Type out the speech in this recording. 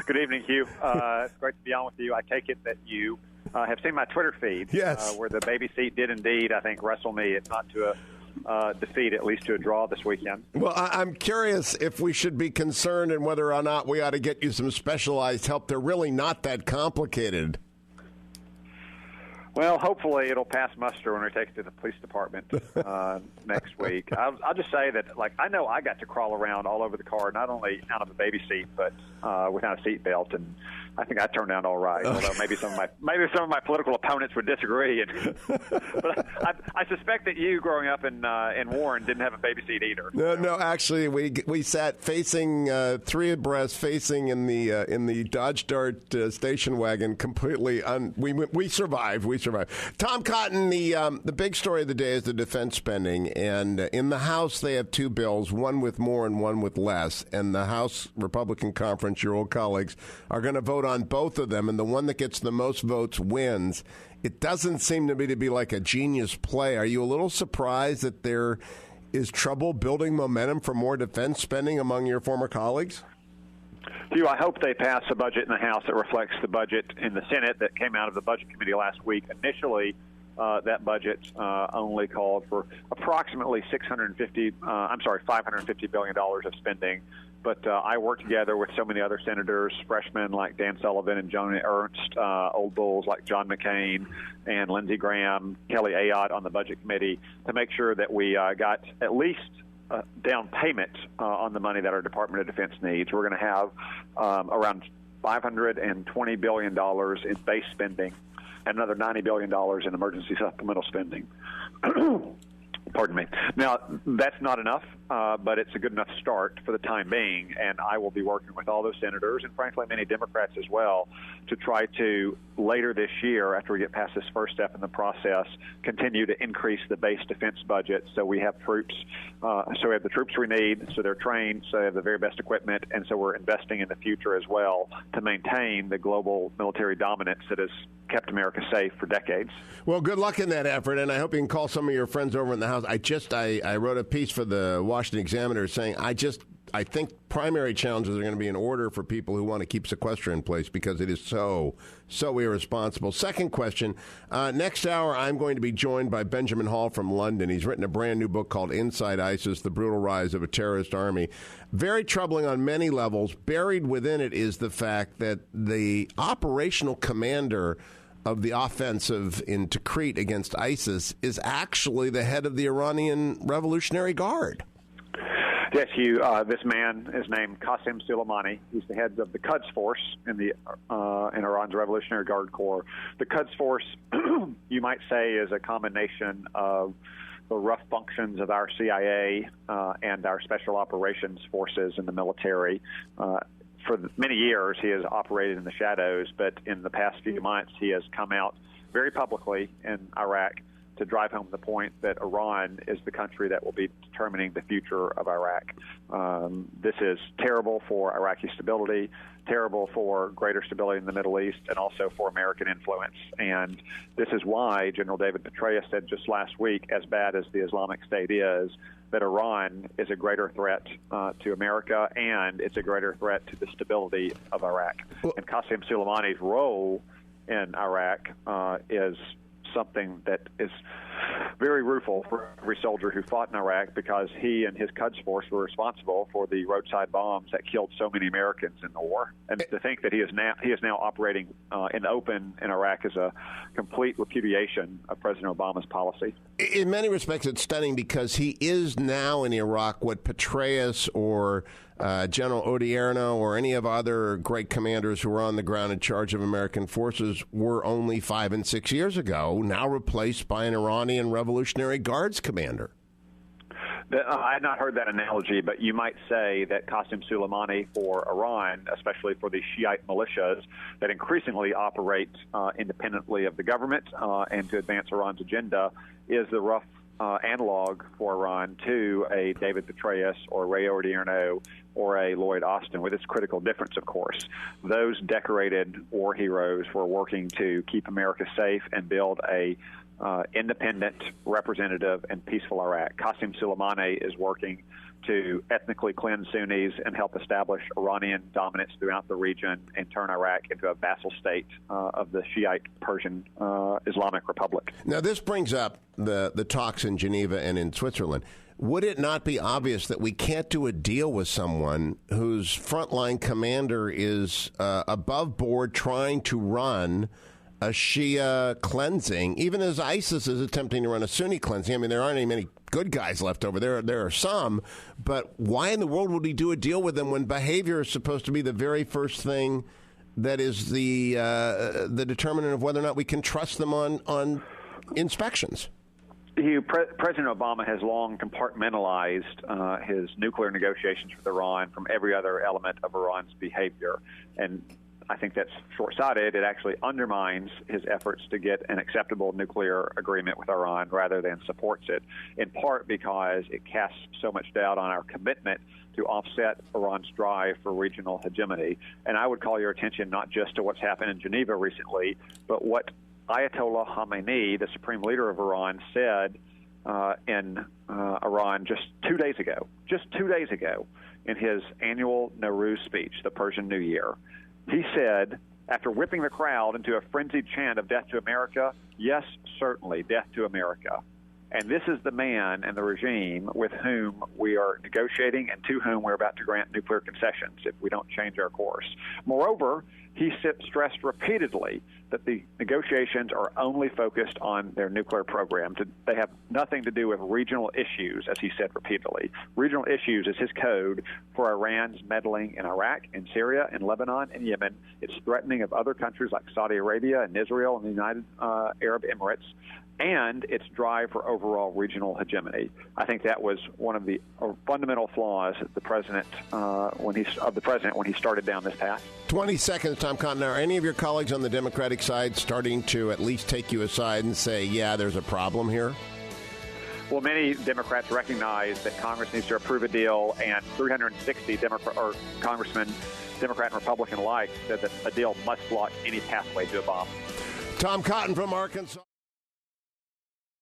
Good evening, Hugh. It's great to be on with you. I take it that you have seen my Twitter feed, yes, where the baby seat did indeed, I think, wrestle me, if not to a defeat, at least to a draw this weekend. Well, I'm curious if we should be concerned and whether or not we ought to get you some specialized help. They're really not that complicated. Well, hopefully it'll pass muster when we take it to the police department next week. I'll just say that, I know I got to crawl around all over the car, not only out of the baby seat, but without a seat belt, and I think I turned out all right. Although maybe some of my political opponents would disagree. But I suspect that you, growing up in Warren, didn't have a baby seat either. No, actually, we sat facing three abreast, facing in the Dodge Dart station wagon, completely. We survived. We survived. Tom Cotton, the big story of the day is the defense spending, and in the House they have two bills, one with more and one with less, and the House Republican Conference, your old colleagues, are going to vote on both of them, and the one that gets the most votes wins. It doesn't seem to me to be like a genius play. Are you a little surprised that there is trouble building momentum for more defense spending among your former colleagues? Hugh, I hope they pass a budget in the House that reflects the budget in the Senate that came out of the Budget Committee last week. Initially, that budget only called for approximately $550 billion of spending. But I worked together with so many other senators, freshmen like Dan Sullivan and Joan Ernst, old bulls like John McCain and Lindsey Graham, Kelly Ayotte on the Budget Committee, to make sure that we got at least down payment on the money that our Department of Defense needs. We're going to have around $520 billion in base spending and another $90 billion in emergency supplemental spending. Pardon me. Now, that's not enough, but it's a good enough start for the time being, and I will be working with all those senators and, frankly, many Democrats as well to try to, later this year, after we get past this first step in the process, continue to increase the base defense budget so we have troops, so we have the troops we need, so they're trained, so they have the very best equipment, and so we're investing in the future as well to maintain the global military dominance that has kept America safe for decades. Well, good luck in that effort, and I hope you can call some of your friends over in the House. I wrote a piece for the Washington Examiner saying I think primary challenges are going to be in order for people who want to keep sequester in place because it is so irresponsible. Second question, next hour I'm going to be joined by Benjamin Hall from London. He's written a brand new book called Inside ISIS, The Brutal Rise of a Terrorist Army. Very troubling on many levels. Buried within it is the fact that the operational commander of the offensive in Tikrit against ISIS is actually the head of the Iranian Revolutionary Guard. Yes, Hugh. This man is named Qasem Soleimani. He's the head of the Quds Force in Iran's Revolutionary Guard Corps. The Quds Force, you might say, is a combination of the rough functions of our CIA and our special operations forces in the military. For many years, he has operated in the shadows, but in the past few months, he has come out very publicly in Iraq to drive home the point that Iran is the country that will be determining the future of Iraq. This is terrible for Iraqi stability, terrible for greater stability in the Middle East, and also for American influence. And this is why General David Petraeus said just last week, as bad as the Islamic State is, that Iran is a greater threat to America, and it's a greater threat to the stability of Iraq. And Qasem Soleimani's role in Iraq is something that is very rueful for every soldier who fought in Iraq, because he and his Quds Force were responsible for the roadside bombs that killed so many Americans in the war. And to think that he is now operating in the open in Iraq is a complete repudiation of President Obama's policy. In many respects, it's stunning because he is now in Iraq what Petraeus or General Odierno or any of other great commanders who were on the ground in charge of American forces were only 5 and 6 years ago, now replaced by an Iranian Revolutionary Guards commander. I had not heard that analogy, but you might say that Qasem Soleimani for Iran, especially for the Shiite militias that increasingly operate independently of the government and to advance Iran's agenda, is the rough analog for Iran to a David Petraeus or Ray Odierno or a Lloyd Austin, with its critical difference, of course. Those decorated war heroes were working to keep America safe and build a independent, representative, and peaceful Iraq. Qasem Soleimani is working to ethnically cleanse Sunnis and help establish Iranian dominance throughout the region and turn Iraq into a vassal state of the Shiite Persian Islamic Republic. Now, this brings up the talks in Geneva and in Switzerland. Would it not be obvious that we can't do a deal with someone whose frontline commander is above board trying to run a Shia cleansing, even as ISIS is attempting to run a Sunni cleansing? I mean, there aren't any many good guys left over there. There are some, but why in the world would we do a deal with them when behavior is supposed to be the very first thing that is the determinant of whether or not we can trust them on inspections? President Obama has long compartmentalized his nuclear negotiations with Iran from every other element of Iran's behavior. And I think that's short-sighted. It actually undermines his efforts to get an acceptable nuclear agreement with Iran rather than supports it, in part because it casts so much doubt on our commitment to offset Iran's drive for regional hegemony. And I would call your attention not just to what's happened in Geneva recently, but what Ayatollah Khamenei, the supreme leader of Iran, said in Iran just 2 days ago, in his annual Nowruz speech, the Persian New Year. He said, after whipping the crowd into a frenzied chant of death to America, yes, certainly, death to America. And this is the man and the regime with whom we are negotiating and to whom we're about to grant nuclear concessions if we don't change our course. Moreover, he stressed repeatedly that the negotiations are only focused on their nuclear program. They have nothing to do with regional issues, as he said repeatedly. Regional issues is his code for Iran's meddling in Iraq, in Syria, in Lebanon, and Yemen. It's threatening of other countries like Saudi Arabia and Israel and the United Arab Emirates, and its drive for overall regional hegemony. I think that was one of the fundamental flaws of the president when he started down this path. 20 seconds, Tom Cotton. Are any of your colleagues on the Democratic side starting to at least take you aside and say, yeah, there's a problem here? Well, many Democrats recognize that Congress needs to approve a deal, and 360 congressmen, Democrat and Republican alike, said that a deal must block any pathway to a bomb. Tom Cotton from Arkansas.